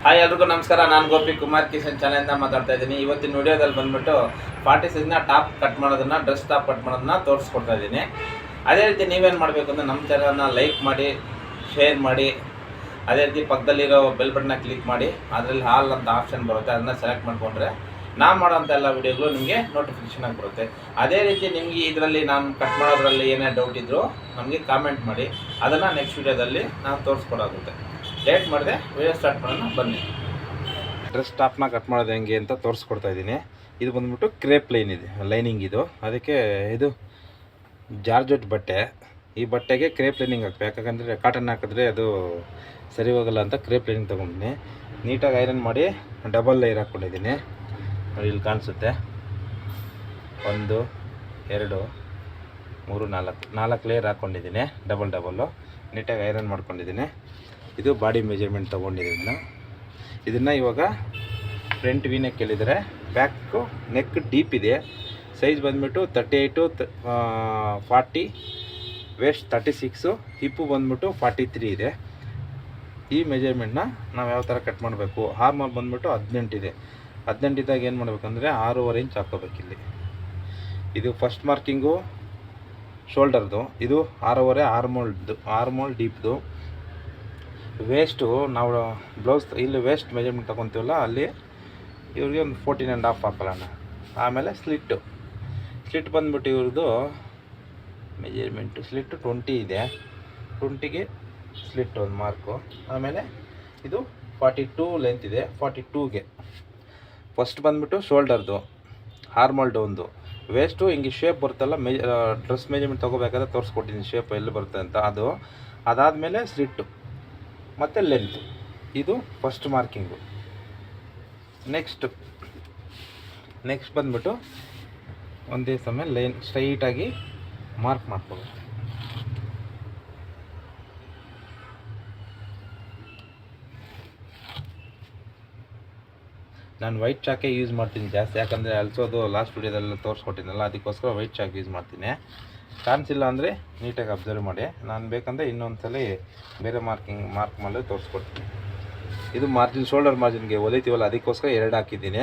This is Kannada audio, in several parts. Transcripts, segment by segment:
ಹಾಯ್ ಎಲ್ರಿಗೂ ನಮಸ್ಕಾರ. ನಾನು ಗೋಪಿ ಕುಮಾರ್ ಕಿಶನ್ ಚಾನಲಿಂದ ಮಾತಾಡ್ತಾ ಇದ್ದೀನಿ. ಇವತ್ತಿನ ವಿಡಿಯೋದಲ್ಲಿ ಬಂದ್ಬಿಟ್ಟು 46ನ ಟಾಪ್ ಕಟ್ ಮಾಡೋದನ್ನ, ಡ್ರೆಸ್ ಟಾಪ್ ಕಟ್ ಮಾಡೋದನ್ನ ತೋರಿಸ್ಕೊಡ್ತಾ ಇದ್ದೀನಿ. ಅದೇ ರೀತಿ ನೀವೇನು ಮಾಡಬೇಕು ಅಂದರೆ ನಮ್ಮ ಚಾನಲ್ನ ಲೈಕ್ ಮಾಡಿ, ಶೇರ್ ಮಾಡಿ, ಅದೇ ರೀತಿ ಪಕ್ಕದಲ್ಲಿರೋ ಬೆಲ್ ಬಟನ್ನ ಕ್ಲಿಕ್ ಮಾಡಿ, ಅದರಲ್ಲಿ ಹಾಲ್ ಅಂತ ಆಪ್ಷನ್ ಬರುತ್ತೆ, ಅದನ್ನ ಸೆಲೆಕ್ಟ್ ಮಾಡಿಕೊಂಡ್ರೆ ನಾನು ಮಾಡೋಂಥ ಎಲ್ಲ ವೀಡಿಯೋಗಳು ನಿಮಗೆ ನೋಟಿಫಿಕೇಷನ್ ಆಗಿ ಬರುತ್ತೆ. ಅದೇ ರೀತಿ ನಿಮಗೆ ಇದರಲ್ಲಿ ನಾನು ಕಟ್ ಮಾಡೋದ್ರಲ್ಲಿ ಏನೇ ಡೌಟ್ ಇದ್ದರೂ ನಮಗೆ ಕಾಮೆಂಟ್ ಮಾಡಿ, ಅದನ್ನು ನೆಕ್ಸ್ಟ್ ವೀಡಿಯೋದಲ್ಲಿ ನಾನು ತೋರಿಸ್ಕೊಡಾಗುತ್ತೆ. ಲೇಟ್ ಮಾಡಿದೆ, ವಿಡಿಯೋ ಸ್ಟಾರ್ಟ್ ಮಾಡೋಣ ಬನ್ನಿ. ಡ್ರೆಸ್ ಟಾಪ್ನ ಕಟ್ ಮಾಡೋದು ಹೆಂಗೆ ಅಂತ ತೋರಿಸ್ಕೊಡ್ತಾ ಇದ್ದೀನಿ. ಇದು ಬಂದ್ಬಿಟ್ಟು ಕ್ರೇಪ್ ಲೈನಿಂಗ್ ಇದು. ಅದಕ್ಕೆ ಇದು ಜಾರ್ಜೆಟ್ ಬಟ್ಟೆ. ಈ ಬಟ್ಟೆಗೆ ಕ್ರೇಪ್ ಲೈನಿಂಗ್ ಹಾಕ್ಬೇಕು, ಯಾಕಂದರೆ ಕಾಟನ್ ಹಾಕಿದ್ರೆ ಅದು ಸರಿ ಹೋಗಲ್ಲ ಅಂತ ಕ್ರೇಪ್ ಲೈನಿಂಗ್ ತೊಗೊಂಡಿದ್ದೀನಿ. ನೀಟಾಗಿ ಐರನ್ ಮಾಡಿ ಡಬಲ್ ಲೇಯರ್ ಹಾಕ್ಕೊಂಡಿದ್ದೀನಿ. ಇಲ್ಲಿ ಕಾಣಿಸುತ್ತೆ 1 2 3 4 ಲೇಯರ್ ಹಾಕ್ಕೊಂಡಿದ್ದೀನಿ. ಡಬಲ್ಲು ನೀಟಾಗಿ ಐರನ್ ಮಾಡ್ಕೊಂಡಿದ್ದೀನಿ. ಇದು ಬಾಡಿ ಮೆಜರ್ಮೆಂಟ್ ತೊಗೊಂಡಿದ್ದೀನಿ. ಇದನ್ನು ಇವಾಗ ಫ್ರಂಟ್ ವಿ ನೆಕ್ ಹೇಳಿದರೆ, ಬ್ಯಾಕು ನೆಕ್ ಡೀಪ್ ಇದೆ. ಸೈಜ್ ಬಂದುಬಿಟ್ಟು 38 40, ವೇಸ್ಟ್ 36, ಹಿಪ್ಪು ಬಂದುಬಿಟ್ಟು 43 ಇದೆ. ಈ ಮೆಜರ್ಮೆಂಟ್ನ ನಾವು ಯಾವ ಥರ ಕಟ್ ಮಾಡಬೇಕು. ಆರ್ಮಲ್ ಬಂದುಬಿಟ್ಟು 18 ಇದೆ. 18 ಇದ್ದಾಗ ಏನು ಮಾಡಬೇಕಂದ್ರೆ 6.5 ಇಂಚ್ ಹಾಕ್ಕೋಬೇಕಿಲ್ಲಿ. ಇದು ಫಸ್ಟ್ ಮಾರ್ಕಿಂಗು ಶೋಲ್ಡರ್ದು. ಇದು 6.5 ಆರ್ಮೋಲ್ ಡೀಪ್ದು. ವೇಸ್ಟು ನಾವು ಬ್ಲೌಸ್ ಇಲ್ಲಿ ವೇಸ್ಟ್ ಮೆಜರ್ಮೆಂಟ್ ತೊಗೊತೀವಲ್ಲ, ಅಲ್ಲಿ ಇವ್ರಿಗೆ ಒಂದು 14.5 ಹಾಕೊಳ್ಳೋಣ. ಆಮೇಲೆ ಸ್ಲಿಟ್ ಬಂದುಬಿಟ್ಟು ಇವ್ರದ್ದು ಮೆಜರ್ಮೆಂಟು ಸ್ಲಿಟ್ಟು 20 ಇದೆ. 20ಗೆ ಸ್ಲಿಟ್ ಒಂದು ಮಾರ್ಕು. ಆಮೇಲೆ ಇದು 42 ಲೆಂತ್ ಇದೆ. 42ಗೆ ಫಸ್ಟ್ ಬಂದುಬಿಟ್ಟು ಶೋಲ್ಡರ್ದು, ಆರ್ಮೋಲ್ ಡೌನ್ದು. ವೇಸ್ಟು ಹಿಂಗೆ ಶೇಪ್ ಬರುತ್ತಲ್ಲ, ಡ್ರೆಸ್ ಮೆಜರ್ಮೆಂಟ್ ತೊಗೋಬೇಕಾದ್ರೆ ತೋರಿಸ್ಕೊಟ್ಟಿದ್ದೀನಿ ಶೇಪ್ ಎಲ್ಲಿ ಬರುತ್ತೆ ಅಂತ. ಅದಾದಮೇಲೆ ಸ್ಲಿಟ್ಟು ಮತ್ತು ಲೆಂತ್. ಇದು ಫಸ್ಟ್ ಮಾರ್ಕಿಂಗು. ನೆಕ್ಸ್ಟ್ ಬಂದುಬಿಟ್ಟು ಒಂದೇ ಸಮಯ ಲೈನ್ ಸ್ಟ್ರೈಟಾಗಿ ಮಾರ್ಕ್ ಮಾಡ್ಕೋಬೇಕು. ನಾನು ವೈಟ್ ಚಾಕೆ ಯೂಸ್ ಮಾಡ್ತೀನಿ ಜಾಸ್ತಿ, ಯಾಕಂದರೆ ಅಲ್ಸೋದು ಲಾಸ್ಟ್ ವೀಡಿಯೋದೆಲ್ಲ ತೋರಿಸ್ಕೊಟ್ಟಿದ್ದಲ್ಲ, ಅದಕ್ಕೋಸ್ಕರ ವೈಟ್ ಚಾಕ್ ಯೂಸ್ ಮಾಡ್ತೀನಿ. ಕಾಣಿಸಿಲ್ಲ ಅಂದರೆ ನೀಟಾಗಿ ಅಬ್ಸರ್ವ್ ಮಾಡಿ. ನಾನು ಬೇಕಂದರೆ ಇನ್ನೊಂದು ಸಲ ಬೇರೆ ಮಾರ್ಕ್ ಮಾಡಿ ತೋರಿಸ್ಕೊಡ್ತೀನಿ. ಇದು ಮಾರ್ಜಿನ್, ಶೋಲ್ಡರ್ ಮಾರ್ಜಿನ್ಗೆ ಹೊಲಿತೀವಲ್ಲ, ಅದಕ್ಕೋಸ್ಕರ 2 ಹಾಕಿದ್ದೀನಿ.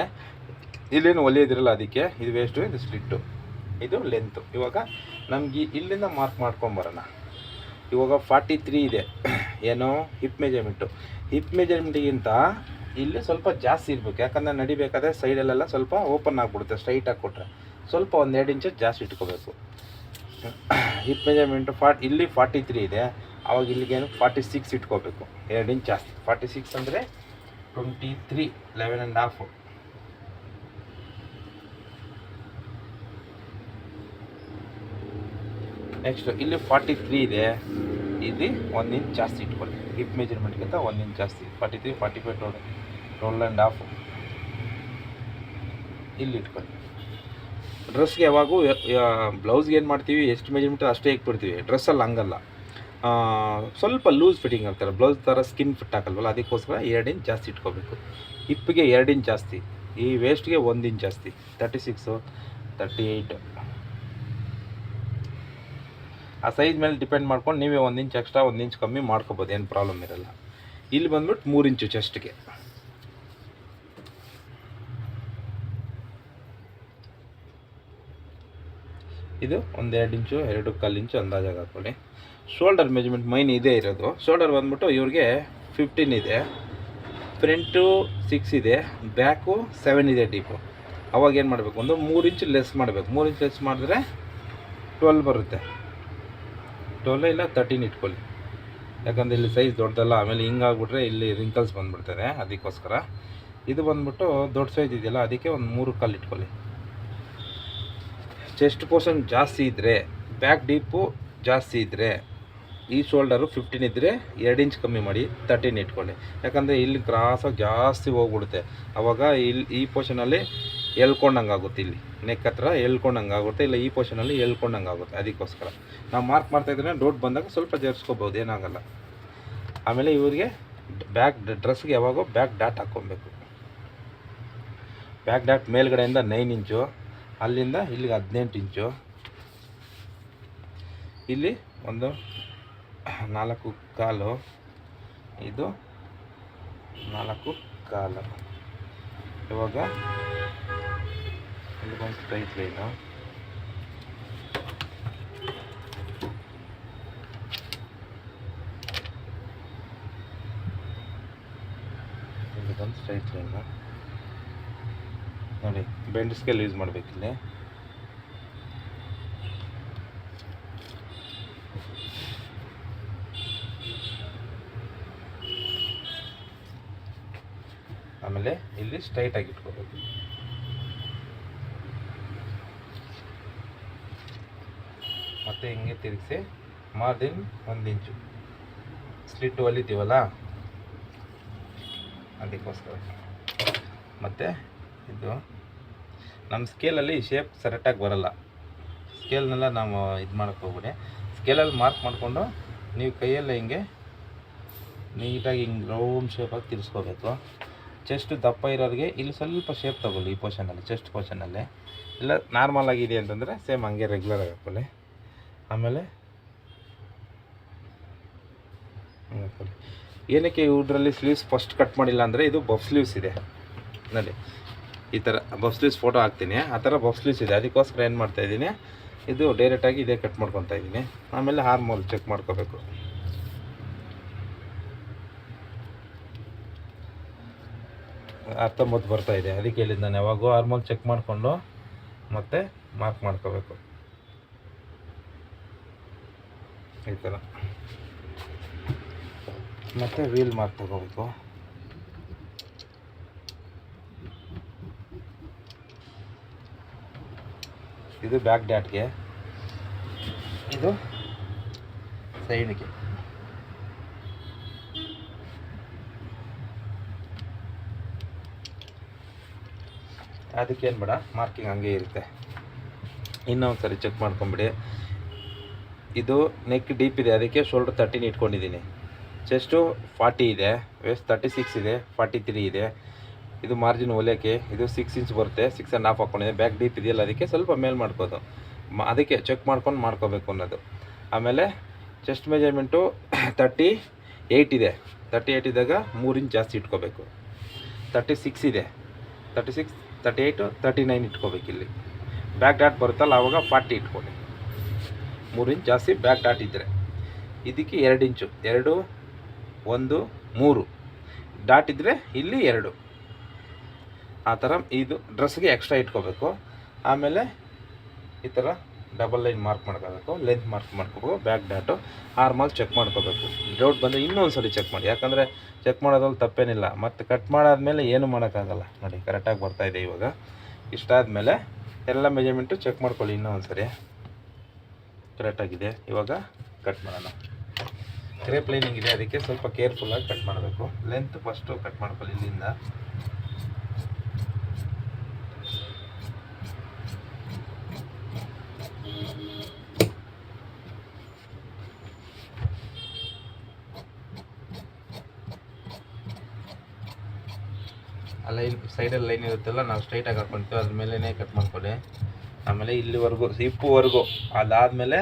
ಇಲ್ಲೇನು ಹೊಲಿಯೋದಿರಲ್ಲ, ಅದಕ್ಕೆ. ಇದು ವೇಸ್ಟು, ಇದು ಸ್ಲಿಟ್ಟು, ಇದು ಲೆಂತು. ಇವಾಗ ನಮಗೆ ಇಲ್ಲಿಂದ ಮಾರ್ಕ್ ಮಾಡ್ಕೊಂಬರೋಣ. ಇವಾಗ 43 ಇದೆ. ಏನೋ ಹಿಪ್ ಮೆಜರ್ಮೆಂಟಿಗಿಂತ ಇಲ್ಲಿ ಸ್ವಲ್ಪ ಜಾಸ್ತಿ ಇರಬೇಕು, ಯಾಕಂದರೆ ನಡಿಬೇಕಾದ್ರೆ ಸೈಡಲ್ಲೆಲ್ಲ ಸ್ವಲ್ಪ ಓಪನ್ ಆಗಿಬಿಡುತ್ತೆ. ಸ್ಟ್ರೈಟಾಗಿ ಕೊಟ್ಟರೆ ಸ್ವಲ್ಪ 1-2 ಇಂಚ್ ಜಾಸ್ತಿ ಇಟ್ಕೋಬೇಕು. ಹಿಪ್ ಮೆಜರ್ಮೆಂಟು ಇಲ್ಲಿ 43 ಇದೆ. ಆವಾಗ ಇಲ್ಲಿಗೇನು 46 ಇಟ್ಕೋಬೇಕು, 2 ಇಂಚ್ ಜಾಸ್ತಿ. 46 ಅಂದರೆ 23, 11.5. ನೆಕ್ಸ್ಟು ಇಲ್ಲಿ 43 ಇದೆ. ಇಲ್ಲಿ 1 ಇಂಚ್ ಜಾಸ್ತಿ ಇಟ್ಕೊಳ್ಳಿ. ಹಿಪ್ ಮೆಜರ್ಮೆಂಟ್ಗಿಂತ 1 ಇಂಚ್ ಜಾಸ್ತಿ. 43, 45, 12.5 ಇಲ್ಲಿ ಇಟ್ಕೊಳ್ಳಿ. ಡ್ರೆಸ್ಗೆ ಯಾವಾಗೂ ಬ್ಲೌಸ್ಗೆ ಏನು ಮಾಡ್ತೀವಿ, ಎಷ್ಟು ಮೆಜರ್ಮೆಂಟ್ ಅಷ್ಟೇ ಇಟ್ಬಿಡ್ತೀವಿ. ಡ್ರೆಸ್ಸಲ್ಲಿ ಹಂಗಲ್ಲ, ಸ್ವಲ್ಪ ಲೂಸ್ ಫಿಟ್ಟಿಂಗ್ ಆಗ್ತಾರೆ. ಬ್ಲೌಸ್ ಥರ ಸ್ಕಿನ್ ಫಿಟ್ ಹಾಕಲ್ವಲ್ಲ, ಅದಕ್ಕೋಸ್ಕರ 2 ಇಂಚ್ ಜಾಸ್ತಿ ಇಟ್ಕೋಬೇಕು. ಹಿಪ್ಪಿಗೆ 2 ಇಂಚ್ ಜಾಸ್ತಿ, ಈ ವೇಸ್ಟ್ಗೆ 1 ಇಂಚ್ ಜಾಸ್ತಿ. 36, 38 ಆ ಸೈಜ್ ಮೇಲೆ ಡಿಪೆಂಡ್ ಮಾಡ್ಕೊಂಡು ನೀವೇ 1 ಇಂಚ್ ಎಕ್ಸ್ಟ್ರಾ, 1 ಇಂಚ್ ಕಮ್ಮಿ ಮಾಡ್ಕೋಬೋದು, ಏನು ಪ್ರಾಬ್ಲಮ್ ಇರೋಲ್ಲ. ಇಲ್ಲಿ ಬಂದ್ಬಿಟ್ಟು 3 ಇಂಚು ಚೆಸ್ಟ್ಗೆ. ಇದು 1-2 ಇಂಚು, 2.25 ಇಂಚು ಅಂದಾಜಾಗಿ ಹಾಕ್ಕೊಳ್ಳಿ. ಶೋಲ್ಡರ್ ಮೆಜರ್ಮೆಂಟ್ ಮೈನ್ ಇದೇ ಇರೋದು. ಶೋಲ್ಡರ್ ಬಂದ್ಬಿಟ್ಟು ಇವ್ರಿಗೆ 15 ಇದೆ, ಫ್ರಂಟು 6 ಇದೆ, ಬ್ಯಾಕು 7 ಇದೆ ಡೀಪು. ಅವಾಗ ಏನು ಮಾಡಬೇಕು, ಒಂದು 3 ಇಂಚ್ ಲೆಸ್ ಮಾಡಬೇಕು. 3 ಇಂಚ್ ಲೆಸ್ ಮಾಡಿದ್ರೆ 12 ಬರುತ್ತೆ. 12 ಇಲ್ಲ 13 ಇಟ್ಕೊಳ್ಳಿ, ಯಾಕಂದರೆ ಇಲ್ಲಿ ಸೈಜ್ ದೊಡ್ಡದಲ್ಲ. ಆಮೇಲೆ ಹಿಂಗಾಗ್ಬಿಟ್ರೆ ಇಲ್ಲಿ ರಿಂಕಲ್ಸ್ ಬಂದುಬಿಡ್ತದೆ, ಅದಕ್ಕೋಸ್ಕರ. ಇದು ಬಂದ್ಬಿಟ್ಟು ದೊಡ್ಡ ಸೈಜ್ ಇದೆಯಲ್ಲ, ಅದಕ್ಕೆ ಒಂದು 3 ಕಾಲು ಇಟ್ಕೊಳ್ಳಿ. ಚೆಸ್ಟ್ ಪೋರ್ಷನ್ ಜಾಸ್ತಿ ಇದ್ದರೆ, ಬ್ಯಾಕ್ ಡೀಪು ಜಾಸ್ತಿ ಇದ್ದರೆ, ಈ ಶೋಲ್ಡರು 15 ಇದ್ದರೆ 2 ಇಂಚ್ ಕಮ್ಮಿ ಮಾಡಿ 13 ಇಟ್ಕೊಳ್ಳಿ. ಯಾಕಂದರೆ ಇಲ್ಲಿ ಕ್ರಾಸಾಗಿ ಜಾಸ್ತಿ ಹೋಗ್ಬಿಡುತ್ತೆ. ಆವಾಗ ಈ ಪೋರ್ಷನಲ್ಲಿ ಎಳ್ಕೊಂಡಂಗೆ ಆಗುತ್ತೆ, ಇಲ್ಲಿ ನೆಕ್ ಹತ್ರ ಎಳ್ಕೊಂಡಂಗೆ ಆಗುತ್ತೆ, ಇಲ್ಲ ಈ ಪೋರ್ಷನಲ್ಲಿ ಎಳ್ಕೊಂಡಂಗೆ ಆಗುತ್ತೆ. ಅದಕ್ಕೋಸ್ಕರ ನಾವು ಮಾರ್ಕ್ ಮಾಡ್ತಾಯಿದ್ರೆ ಡೌಟ್ ಬಂದಾಗ ಸ್ವಲ್ಪ ಜರ್ಸ್ಕೋಬೋದು, ಏನಾಗಲ್ಲ. ಆಮೇಲೆ ಇವರಿಗೆ ಡ್ರೆಸ್ಗೆ ಯಾವಾಗೋ ಬ್ಯಾಕ್ ಡಾಟ್ ಹಾಕ್ಕೊಬೇಕು. ಬ್ಯಾಕ್ ಡಾಟ್ ಮೇಲ್ಗಡೆಯಿಂದ 9 ಇಂಚು, ಅಲ್ಲಿಂದ ಇಲ್ಲಿಗೆ 18 ಇಂಚು, ಇಲ್ಲಿ ಒಂದು 4 ಕಾಲು, ಇದು 4.25. ಇವಾಗ ಇಲ್ಲಿ ಬಂದು ಸ್ಟ್ರೈಟ್ ಲೈನು, ಇಲ್ಲಿ ಬಂದು ಸ್ಟ್ರೈಟ್ ಲೈನು ನೋಡಿ. ಬೆಂಡ್ ಸ್ಕೇಲ್ ಯೂಸ್ ಮಾಡಬೇಕಿಲ್ಲಿ. ಆಮೇಲೆ ಇಲ್ಲಿ ಸ್ಟ್ರೈಟಾಗಿ ಇಟ್ಕೋಬೇಕು. ಮತ್ತು ಹಿಂಗೆ ತಿರುಗಿಸಿ ಮಾರ್ಜಿನ್ 1 ಇಂಚು ಸ್ಲಿಟ್ ಹೊಲಿತೀವಲ್ಲ ಅದಕ್ಕೋಸ್ಕರ. ಮತ್ತು ಇದು ನಮ್ಮ ಸ್ಕೇಲಲ್ಲಿ ಶೇಪ್ ಕರೆಕ್ಟಾಗಿ ಬರೋಲ್ಲ. ಸ್ಕೇಲ್ನೆಲ್ಲ ನಾವು ಇದು ಮಾಡೋಕ್ಕೆ ಹೋಗ್ಬಿಡಿ. ಸ್ಕೇಲಲ್ಲಿ ಮಾರ್ಕ್ ಮಾಡಿಕೊಂಡು ನೀವು ಕೈಯಲ್ಲೇ ಹಿಂಗೆ ನೀಟಾಗಿ ಹಿಂಗೆ ರೌಂಡ್ ಶೇಪಾಗಿ ತಿರ್ಸ್ಕೋಬೇಕು. ಚೆಸ್ಟ್ ದಪ್ಪ ಇರೋರಿಗೆ ಇಲ್ಲಿ ಸ್ವಲ್ಪ ಶೇಪ್ ತಗೊಳ್ಳಿ ಈ ಪೋರ್ಷನಲ್ಲಿ, ಚೆಸ್ಟ್ ಪೋರ್ಷನಲ್ಲಿ. ಇಲ್ಲ ನಾರ್ಮಲ್ ಆಗಿದೆ ಅಂತಂದರೆ ಸೇಮ್ ಹಂಗೆ ರೆಗ್ಯುಲರಾಗಿ ಹಾಕೊಳ್ಳಿ. ಆಮೇಲೆ ಹಾಕೊಳ್ಳಿ. ಏನಕ್ಕೆ ಇವ್ರಲ್ಲಿ ಸ್ಲೀವ್ಸ್ ಫಸ್ಟ್ ಕಟ್ ಮಾಡಿಲ್ಲ ಅಂದರೆ ಇದು ಬಫ್ ಸ್ಲೀವ್ಸ್ ಇದೆ ನೋಡಿ. ಈ ಥರ ಬಫ್ ಸ್ಲೀವ್ಸ್ ಫೋಟೋ ಹಾಕ್ತೀನಿ, ಆ ಥರ ಬಫ್ ಸ್ಲೀವ್ಸ್ ಇದೆ. ಅದಕ್ಕೋಸ್ಕರ ಏನು ಮಾಡ್ತಾಯಿದ್ದೀನಿ, ಇದು ಡೈರೆಕ್ಟಾಗಿ ಇದೇ ಕಟ್ ಮಾಡ್ಕೊತಾ ಇದ್ದೀನಿ. ಆಮೇಲೆ ಹಾರ್ಮೋಲ್ ಚೆಕ್ ಮಾಡ್ಕೋಬೇಕು. ಅರ್ಥ ಮೊದಲು ಬರ್ತಾಯಿದೆ, ಅದಕ್ಕೆ ಹೇಳಿದ್ದು ನಾನು ಯಾವಾಗೂ ಹಾರ್ಮೋಲ್ ಚೆಕ್ ಮಾಡಿಕೊಂಡು ಮತ್ತೆ ಮಾರ್ಕ್ ಮಾಡ್ಕೋಬೇಕು ಈ ಥರ. ಮತ್ತು ವೀಲ್ ಮಾರ್ಕ್ ತಗೋಬೇಕು. ಇದು ಬ್ಯಾಕ್ ಡ್ಯಾಟ್ಗೆ, ಇದು ಸೈಡ್ಗೆ. ಅದಕ್ಕೇನು ಬೇಡ, ಮಾರ್ಕಿಂಗ್ ಹಂಗೆ ಇರುತ್ತೆ. ಇನ್ನೊಂದು ಸರಿ ಚೆಕ್ ಮಾಡ್ಕೊಂಬಿಡಿ. ಇದು ನೆಕ್ ಡೀಪ್ ಇದೆ, ಅದಕ್ಕೆ ಶೋಲ್ಡರ್ 13 ಇಟ್ಕೊಂಡಿದ್ದೀನಿ. ಚೆಸ್ಟು 40 ಇದೆ, ವೇಸ್ಟ್ 36 ಇದೆ, 43 ಇದೆ. ಇದು ಮಾರ್ಜಿನ್ ಹೊಲಿಯೋಕ್ಕೆ ಇದು 6 ಇಂಚ್ ಬರುತ್ತೆ, 6.5 ಹಾಕ್ಕೊಂಡಿದೆ. ಬ್ಯಾಕ್ ಡೀಪ್ ಇದೆಯಲ್ಲ ಅದಕ್ಕೆ ಸ್ವಲ್ಪ ಮೇಲೆ ಮಾಡ್ಬೋದು. ಅದಕ್ಕೆ ಚೆಕ್ ಮಾಡ್ಕೊಂಡು ಮಾಡ್ಕೋಬೇಕು ಅನ್ನೋದು. ಆಮೇಲೆ ಚೆಸ್ಟ್ ಮೆಜರ್ಮೆಂಟು 38 ಇದೆ. 38 ಇದ್ದಾಗ 3 ಇಂಚ್ ಜಾಸ್ತಿ ಇಟ್ಕೋಬೇಕು. 36 ಇದೆ, 36, 38, 39 ಇಟ್ಕೋಬೇಕು. ಇಲ್ಲಿ ಬ್ಯಾಕ್ ಡಾಟ್ ಬರುತ್ತಲ್ಲ ಆವಾಗ 40 ಇಟ್ಕೊಳ್ಳಿ. 3 ಇಂಚ್ ಜಾಸ್ತಿ ಬ್ಯಾಕ್ ಡಾಟ್ ಇದ್ದರೆ. ಇದಕ್ಕೆ 2 ಇಂಚು, 2, 1, 3 ಡಾಟ್ ಇದ್ದರೆ ಇಲ್ಲಿ 2. ಆ ಥರ ಇದು ಡ್ರೆಸ್ಗೆ ಎಕ್ಸ್ಟ್ರಾ ಇಟ್ಕೋಬೇಕು. ಆಮೇಲೆ ಈ ಥರ ಡಬಲ್ ಲೈನ್ ಮಾರ್ಕ್ ಮಾಡ್ಕೋಬೇಕು, ಲೆಂತ್ ಮಾರ್ಕ್ ಮಾಡ್ಕೋಬೇಕು. ಬ್ಯಾಕ್ ಡಾಟು ಆರ್ಮಲ್ ಚೆಕ್ ಮಾಡ್ಕೋಬೇಕು. ಡೌಟ್ ಬಂದರೆ ಇನ್ನೊಂದು ಸಲ ಚೆಕ್ ಮಾಡಿ, ಯಾಕಂದರೆ ಚೆಕ್ ಮಾಡೋದ್ರಲ್ಲಿ ತಪ್ಪೇನಿಲ್ಲ. ಮತ್ತು ಕಟ್ ಮಾಡಾದ್ಮೇಲೆ ಏನು ಮಾಡೋಕ್ಕಾಗಲ್ಲ ನೋಡಿ. ಕರೆಕ್ಟಾಗಿ ಬರ್ತಾಯಿದೆ ಇವಾಗ. ಇಷ್ಟಾದಮೇಲೆ ಎಲ್ಲ ಮೆಜರ್ಮೆಂಟು ಚೆಕ್ ಮಾಡ್ಕೊಳ್ಳಿ ಇನ್ನೊಂದು ಸರಿ ಕರೆಕ್ಟಾಗಿದೆ. ಇವಾಗ ಕಟ್ ಮಾಡೋಣ. ಕ್ರೇಪ್ ಲೈನಿಂಗ್ ಇದೆ, ಅದಕ್ಕೆ ಸ್ವಲ್ಪ ಕೇರ್ಫುಲ್ಲಾಗಿ ಕಟ್ ಮಾಡಬೇಕು. ಲೆಂತ್ ಫಸ್ಟು ಕಟ್ ಮಾಡ್ಕೊಳ್ಳಿ ಇಲ್ಲಿಂದ. ಆ ಲೈನ್ ಸೈಡಲ್ಲಿ ಲೈನ್ ಇರುತ್ತಲ್ಲ, ನಾವು ಸ್ಟ್ರೈಟಾಗಿ ಹಾಕ್ಕೊಳ್ತೀವಿ, ಅದ್ರ ಮೇಲೇ ಕಟ್ ಮಾಡ್ಕೊಳ್ಳಿ. ಆಮೇಲೆ ಇಲ್ಲಿವರೆಗೂ ಹಿಪ್ಪುವರೆಗೂ. ಅದಾದಮೇಲೆ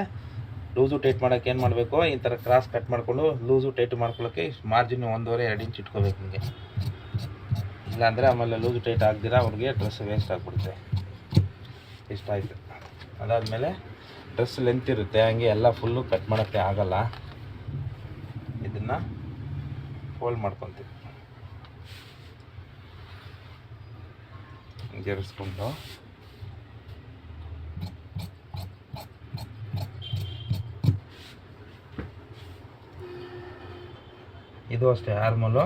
ಲೂಸು ಟೈಟ್ ಮಾಡೋಕ್ಕೆ ಏನು ಮಾಡಬೇಕು, ಈ ಥರ ಕ್ರಾಸ್ ಕಟ್ ಮಾಡಿಕೊಂಡು ಲೂಸು ಟೈಟ್ ಮಾಡ್ಕೊಳ್ಳೋಕ್ಕೆ ಮಾರ್ಜಿನ್ 1.5-2 ಇಂಚ್ ಇಟ್ಕೋಬೇಕು ನಿಮಗೆ. ಇಲ್ಲಾಂದರೆ ಆಮೇಲೆ ಲೂಸು ಟೈಟ್ ಆಗ್ದಿರ ಅವ್ರಿಗೆ ಡ್ರೆಸ್ ವೇಸ್ಟ್ ಆಗಿಬಿಡುತ್ತೆ. ಇಷ್ಟ ಆಯಿತು. ಅದಾದಮೇಲೆ ಡ್ರೆಸ್ ಲೆಂತ್ ಇರುತ್ತೆ, ಹಂಗೆ ಎಲ್ಲ ಫುಲ್ಲು ಕಟ್ ಮಾಡೋಕ್ಕೆ ಆಗಲ್ಲ. ಇದನ್ನು ಫೋಲ್ಡ್ ಮಾಡ್ಕೊತೀವಿ ಜರಿಸ್ಕೊಂಡು. ಇದು ಅಷ್ಟೇ ಆರ್ಮೋಲು.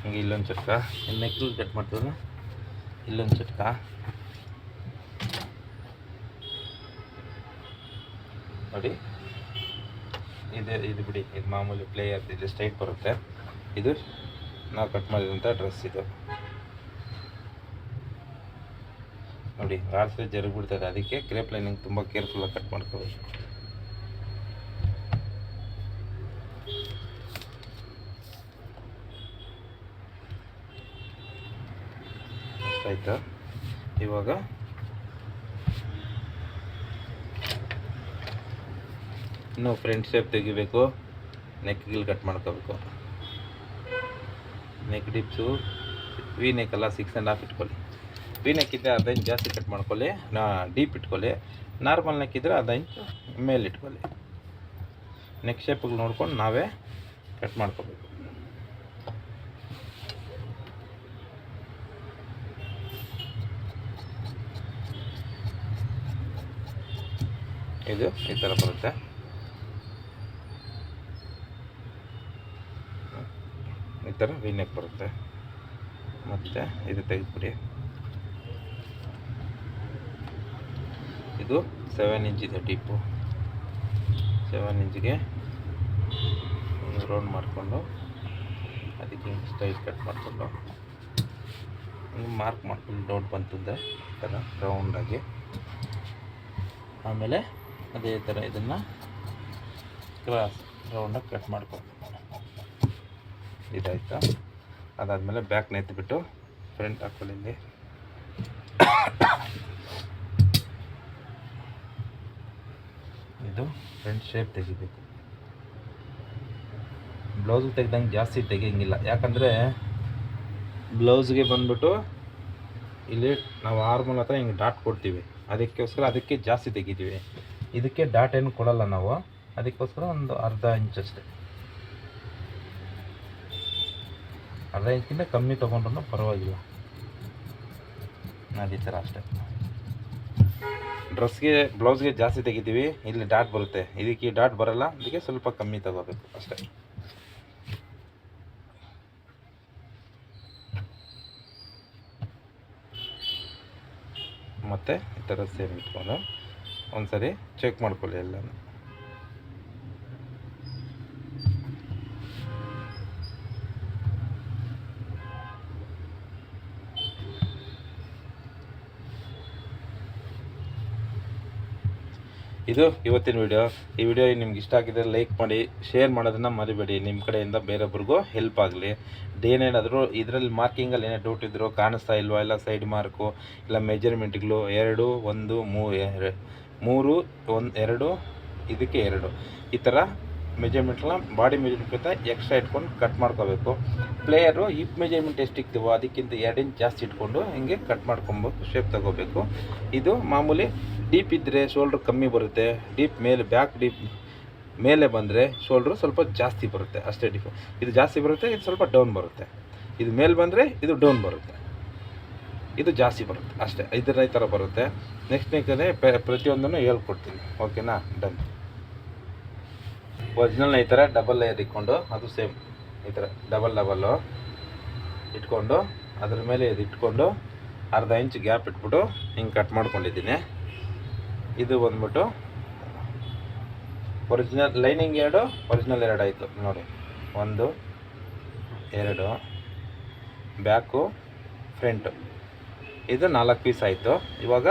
ಹಂಗೆ ಇಲ್ಲೊಂದು ಚಟ್ಕ, ನೆಕ್ಲು ಕಟ್ ಮಾಡ್ತೀವಲ್ಲ ಇಲ್ಲೊಂದು ಚಟ್ಕ. ನೋಡಿ ಇದು ಬಿಡಿ, ಇದು ಮಾಮೂಲಿ ಪ್ಲೇಯರ್, ಇದು ಸ್ಟ್ರೈಟ್ ಬರುತ್ತೆ. ಇದು ನಾವು ಕಟ್ ಮಾಡಿದಂಥ ಡ್ರೆಸ್ ಇದು ನೋಡಿ. ರಾತ್ರಿ ಜರುಗ್ಬಿಡ್ತದೆ, ಅದಕ್ಕೆ ಕ್ರೇಪ್ ಲೈನಿಂಗ್ ತುಂಬ ಕೇರ್ಫುಲ್ಲಾಗಿ ಕಟ್ ಮಾಡ್ಕೋಬೇಕು. ಆಯಿತಾ? ಇವಾಗ ಇನ್ನು ಫ್ರಂಟ್ ಶೇಪ್ ತೆಗಿಬೇಕು. ನೆಕ್ ಗಿಲ್ ಕಟ್ ಮಾಡ್ಕೋಬೇಕು. ನೆಕ್ ಡಿಪ್ಸು ವಿ ನೆಕ್ ಅಲ್ಲ 6.5 ಇಟ್ಕೊಳ್ಳಿ. ವಿ ನೆಕ್ ಇದ್ದರೆ ಅರ್ಧ ಇಂಚ್ ಜಾಸ್ತಿ ಕಟ್ ಮಾಡ್ಕೊಳ್ಳಿ, ಡೀಪ್ ಇಟ್ಕೊಳ್ಳಿ. ನಾರ್ಮಲ್ ನೆಕ್ ಇದ್ದರೆ ಅರ್ಧ ಇಂಚ್ ಮೇಲೆ ಇಟ್ಕೊಳ್ಳಿ. ನೆಕ್ ಶೇಪ್ಗಳು ನೋಡ್ಕೊಂಡು ನಾವೇ ಕಟ್ ಮಾಡ್ಕೋಬೇಕು. ಇದು ಈ ಥರ ಬರುತ್ತೆ. ಈ ಥರ ವಿ ನೆಕ್ ಬರುತ್ತೆ. ಮತ್ತು ಇದು ತೆಗೆದುಬಿಡಿ. ಇದು 7 ಇಂಚ್ ಇದೆ ಡೀಪು. 7 ಇಂಚಿಗೆ ರೌಂಡ್ ಮಾಡಿಕೊಂಡು ಅದಕ್ಕೆ ಸ್ಟೈಲ್ ಕಟ್ ಮಾಡಿಕೊಂಡು ಮಾರ್ಕ್ ಮಾಡ್ಕೊಂಡು ಡೌಟ್ ಬಂತಂದರೆ ಈ ಥರ ರೌಂಡಾಗಿ. ಆಮೇಲೆ ಅದೇ ಥರ ಇದನ್ನು ಕ್ರಾಸ್ ರೌಂಡಾಗಿ ಕಟ್ ಮಾಡ್ಕೊಂಡು ಇದಾಯ್ತಾ. ಅದಾದಮೇಲೆ ಬ್ಯಾಕ್ ನೆತ್ತಿಬಿಟ್ಟು ಫ್ರಂಟ್ ಹಾಕೊಳ್ಳಿ. ಇದು ಫ್ರಂಟ್ ಶೇಪ್ ತೆಗಿಬೇಕು. ಬ್ಲೌಸ್ಗೆ ತೆಗ್ದಂಗೆ ಜಾಸ್ತಿ ತೆಗಿಯಂಗಿಲ್ಲ, ಯಾಕಂದರೆ ಬ್ಲೌಸ್ಗೆ ಬಂದ್ಬಿಟ್ಟು ಇಲ್ಲಿ ನಾವು ಆರ್ಮಲ್ ಹತ್ರ ಹಿಂಗೆ ಡಾಟ್ ಕೊಡ್ತೀವಿ, ಅದಕ್ಕೋಸ್ಕರ ಅದಕ್ಕೆ ಜಾಸ್ತಿ ತೆಗಿತೀವಿ. ಇದಕ್ಕೆ ಡಾಟ್ ಏನು ಕೊಡಲ್ಲ ನಾವು, ಅದಕ್ಕೋಸ್ಕರ ಒಂದು ಅರ್ಧ ಇಂಚ್ ಅಷ್ಟೇ. ಅರ್ಧ ಇಂಚ್ಗಿಂತ ಕಮ್ಮಿ ತೊಗೊಂಡ್ರೂ ಪರವಾಗಿಲ್ಲ. ಅದೇ ಥರ ಅಷ್ಟೇ. ಡ್ರೆಸ್ಗೆ ಬ್ಲೌಸ್ಗೆ ಜಾಸ್ತಿ ತೆಗಿತೀವಿ, ಇಲ್ಲಿ ಡಾಟ್ ಬರುತ್ತೆ, ಇದಕ್ಕೆ ಡಾಟ್ ಬರಲ್ಲ, ಅದಕ್ಕೆ ಸ್ವಲ್ಪ ಕಮ್ಮಿ ತಗೋಬೇಕು ಅಷ್ಟೇ. ಮತ್ತು ಈ ಥರ ಸೇಮ್ ಇಟ್ಕೊಂಡು ಒಂದು ಸರಿ ಚೆಕ್ ಮಾಡ್ಕೊಳ್ಳಿ ಎಲ್ಲನೂ. ಇದು ಇವತ್ತಿನ ವಿಡಿಯೋ. ಈ ವಿಡಿಯೋ ನಿಮ್ಗೆ ಇಷ್ಟ ಆಗಿದ್ರೆ ಲೈಕ್ ಮಾಡಿ, ಶೇರ್ ಮಾಡೋದನ್ನು ಮರಿಬೇಡಿ. ನಿಮ್ಮ ಕಡೆಯಿಂದ ಬೇರೊಬ್ರಿಗೂ ಹೆಲ್ಪ್ ಆಗಲಿ. ಏನೇನಾದರೂ ಇದರಲ್ಲಿ ಮಾರ್ಕಿಂಗಲ್ಲಿ ಏನೇ ಡೌಟ್ ಇದ್ದರೂ ಕಾಣಿಸ್ತಾ ಇಲ್ವೋ, ಇಲ್ಲ ಸೈಡ್ ಮಾರ್ಕು, ಇಲ್ಲ ಮೆಜರ್ಮೆಂಟ್ಗಳು 2 1 3 1 2 ಇದಕ್ಕೆ 2 ಈ ಥರ ಮೆಜರ್ಮೆಂಟ್ನ ಬಾಡಿ ಮೆಜರ್ಮೆಂಟ್ ಎಕ್ಸ್ಟ್ರಾ ಇಟ್ಕೊಂಡು ಕಟ್ ಮಾಡ್ಕೋಬೇಕು. ಪ್ಲೇಯರು ಹಿಪ್ ಮೆಜರ್ಮೆಂಟ್ ಎಷ್ಟು ಇಕ್ತೀವೋ ಅದಕ್ಕಿಂತ 2 ಇಂಚ್ ಜಾಸ್ತಿ ಇಟ್ಕೊಂಡು ಹಿಂಗೆ ಕಟ್ ಮಾಡ್ಕೊಬೇಕು, ಶೇಪ್ ತಗೋಬೇಕು. ಇದು ಮಾಮೂಲಿ ಡೀಪ್ ಇದ್ದರೆ ಶೋಲ್ಡ್ರ್ ಕಮ್ಮಿ ಬರುತ್ತೆ, ಡೀಪ್ ಮೇಲೆ ಬ್ಯಾಕ್ ಡೀಪ್ ಮೇಲೆ ಬಂದರೆ ಶೋಲ್ಡ್ರು ಸ್ವಲ್ಪ ಜಾಸ್ತಿ ಬರುತ್ತೆ ಅಷ್ಟೇ. ಇದು ಜಾಸ್ತಿ ಬರುತ್ತೆ, ಇದು ಸ್ವಲ್ಪ ಡೌನ್ ಬರುತ್ತೆ. ಇದು ಮೇಲೆ ಬಂದರೆ ಇದು ಡೌನ್ ಬರುತ್ತೆ, ಇದು ಜಾಸ್ತಿ ಬರುತ್ತೆ ಅಷ್ಟೇ. ಈ ಥರ ಬರುತ್ತೆ. ನೆಕ್ಸ್ಟ್ ನೆಕ್ಕೇ ಪ್ರತಿಯೊಂದನ್ನು ಹೇಳ್ಕೊಡ್ತೀನಿ, ಓಕೆನಾ? ಡನ್. ಒರಿಜಿನಲ್ನ ಈ ಥರ ಡಬಲ್ ಲೇಯರ್ ಇಟ್ಕೊಂಡು, ಅದು ಸೇಮ್ ಈ ಥರ ಡಬಲ್ಲು ಇಟ್ಕೊಂಡು ಅದ್ರ ಮೇಲೆ ಇದು ಇಟ್ಕೊಂಡು ಅರ್ಧ ಇಂಚ್ ಗ್ಯಾಪ್ ಇಟ್ಬಿಟ್ಟು ಹಿಂಗೆ ಕಟ್ ಮಾಡ್ಕೊಂಡಿದ್ದೀನಿ. ಇದು ಬಂದ್ಬಿಟ್ಟು ಒರಿಜಿನಲ್ ಲೈನಿಂಗ್ 2, ಒರಿಜಿನಲ್ 2 ಆಯಿತು ನೋಡಿ. 1 2 ಬ್ಯಾಕು ಫ್ರಂಟು, ಇದು 4 ಪೀಸ್ ಆಯಿತು. ಇವಾಗ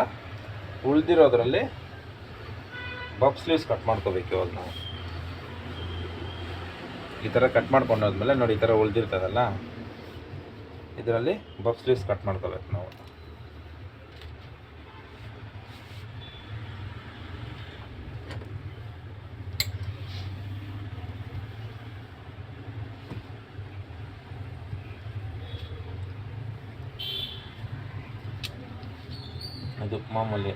ಉಳಿದಿರೋದ್ರಲ್ಲಿ ಬಫ್ ಸ್ಲೀವ್ಸ್ ಕಟ್ ಮಾಡ್ಕೋಬೇಕು. ಇವಾಗ ನಾವು ಈ ಥರ ಕಟ್ ಮಾಡ್ಕೊಂಡಾದ್ಮೇಲೆ ನೋಡಿ, ಈ ಥರ ಉಳಿದಿರ್ತದಲ್ಲ, ಇದರಲ್ಲಿ ಬಫ್ ಸ್ಲೀವ್ಸ್ ಕಟ್ ಮಾಡ್ಕೋಬೇಕು ನಾವು. ಇದು ಮಾಮೂಲಿ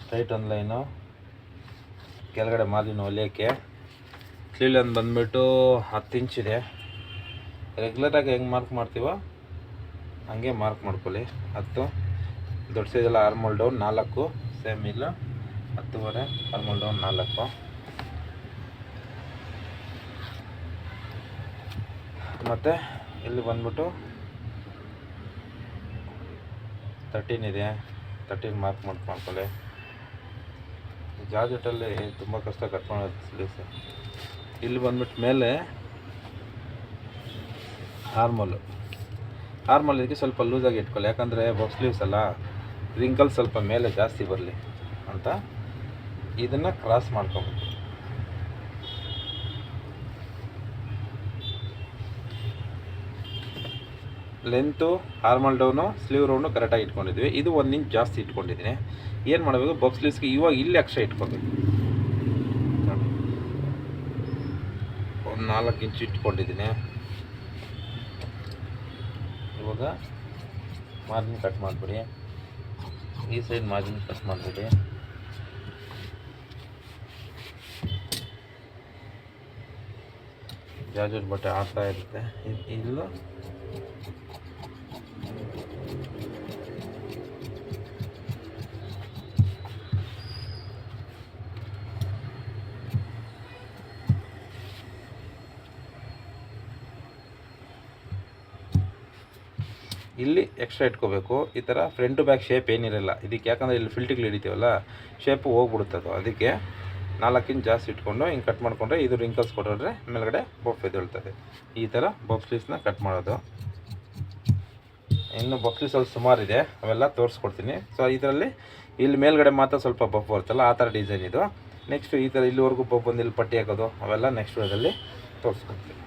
ಸ್ಟ್ರೈಟ್ ಒಂದು ಲೈನು, ಕೆಳಗಡೆ ಮಾರ್ಜಿನ್ ಹೊಲಿಯೋಕ್ಕೆ. ಸ್ಲೀವ್ ಲೆಂತ್ ಬಂದುಬಿಟ್ಟು 10 ಇಂಚ್ ಇದೆ. ರೆಗ್ಯುಲರಾಗಿ ಹೆಂಗೆ ಮಾರ್ಕ್ ಮಾಡ್ತೀವೋ ಹಂಗೆ ಮಾರ್ಕ್ ಮಾಡ್ಕೊಳ್ಳಿ. 10 ದೊಡ್ಡ ಸೈಜೆಲ್ಲ ಆರ್ಮೋಲ್ ಡೌನ್ 4, ಸೇಮ್ ಇಲ್ಲ 10.5 ಆರ್ಮೋಲ್ ಡೌನ್ 4. ಮತ್ತು ಇಲ್ಲಿ ಬಂದ್ಬಿಟ್ಟು 13 ಇದೆ, 13 ಮಾರ್ಕ್ ಮಾಡ್ಕೊಳ್ಳಿ. ಜಾರ್ಜೆಟಲ್ಲಿ ತುಂಬ ಕಷ್ಟ ಕಟ್ ಮಾಡೋದು ಸ್ಲೀವ್ಸ್. ಇಲ್ಲಿ ಬಂದ್ಬಿಟ್ಟು ಮೇಲೆ ಆರ್ಮಲ್ ಇದಕ್ಕೆ ಸ್ವಲ್ಪ ಲೂಸಾಗಿ ಇಟ್ಕೊಳ್ಳಿ, ಯಾಕಂದರೆ ಬಫ್ ಸ್ಲೀವ್ಸ್ ಅಲ್ಲ, ರಿಂಕಲ್ ಸ್ವಲ್ಪ ಮೇಲೆ ಜಾಸ್ತಿ ಬರಲಿ ಅಂತ ಇದನ್ನು ಕ್ರಾಸ್ ಮಾಡ್ಕೊಬೇಕು. ಲೆಂತು ಆರ್ಮಲ್ ಡೌನು ಸ್ಲೀವ್ ರೌಂಡು ಕರೆಕ್ಟಾಗಿ ಇಟ್ಕೊಂಡಿದ್ವಿ. ಇದು 1 ಇಂಚ್ ಜಾಸ್ತಿ ಇಟ್ಕೊಂಡಿದ್ದೀನಿ. ಏನು ಮಾಡಬೇಕು, ಬಫ್ ಸ್ಲೀವ್ಸ್ಗೆ ಇವಾಗ ಇಲ್ಲಿ ಎಕ್ಸ್ಟ್ರಾ ಇಟ್ಕೋಬೇಕು. ನೋಡಿ, ಒಂದು 4 ಇಂಚ್ ಇಟ್ಕೊಂಡಿದ್ದೀನಿ. ಇವಾಗ ಮಾರ್ಜಿನ್ ಕಟ್ ಮಾಡಿಬಿಡಿ. ಈ ಸೈಡ್ ಮಾರ್ಜಿನ್ ಕಟ್ ಮಾಡಿಬಿಡಿ. ಜಾರ್ಜೆಟ್ ಬಟ್ಟೆ ಆಗ್ತಾ ಇರುತ್ತೆ. ಇಲ್ಲೂ ಇಲ್ಲಿ ಎಕ್ಸ್ಟ್ರಾ ಇಟ್ಕೋಬೇಕು. ಈ ಥರ ಫ್ರಂಟ್ ಟು ಬ್ಯಾಕ್ ಶೇಪ್ ಏನಿರಲ್ಲ ಇದಕ್ಕೆ, ಯಾಕಂದರೆ ಇಲ್ಲಿ ಫಿಲ್ಟಿಗಳು ಹಿಡಿತೀವಲ್ಲ ಶೇಪು ಹೋಗ್ಬಿಡುತ್ತದು. ಅದಕ್ಕೆ 4 ಇಂಚ್ ಜಾಸ್ತಿ ಇಟ್ಕೊಂಡು ಹಿಂಗೆ ಕಟ್ ಮಾಡಿಕೊಂಡ್ರೆ ಇದು ರಿಂಕಲ್ಸ್ ಕೊಟ್ಟರೆ ಮೇಲ್ಗಡೆ ಬಫ್ ಎದ್ದೇಳ್ತದೆ. ಈ ಥರ ಬಫ್ ಸ್ಲೀವ್ಸ್ನ ಕಟ್ ಮಾಡೋದು. ಇನ್ನು ಬಫ್ ಸ್ಲೀವ್ಸ್ ಅಲ್ಲಿ ಸುಮಾರಿದೆ, ಅವೆಲ್ಲ ತೋರಿಸ್ಕೊಡ್ತೀನಿ. ಸೊ ಇದರಲ್ಲಿ ಇಲ್ಲಿ ಮೇಲ್ಗಡೆ ಮಾತ್ರ ಸ್ವಲ್ಪ ಬಫ್ ಬರುತ್ತಲ್ಲ ಆ ಥರ ಡಿಸೈನ್ ಇದು. ನೆಕ್ಸ್ಟು ಈ ಥರ ಇಲ್ಲಿವರೆಗೂ ಬಫ್ ಬಂದು ಇಲ್ಲಿ ಪಟ್ಟಿ ಹಾಕೋದು ಅವೆಲ್ಲ ನೆಕ್ಸ್ಟ್ ವಿಡಿಯೋದಲ್ಲಿ ತೋರಿಸ್ಕೊಡ್ತೀನಿ.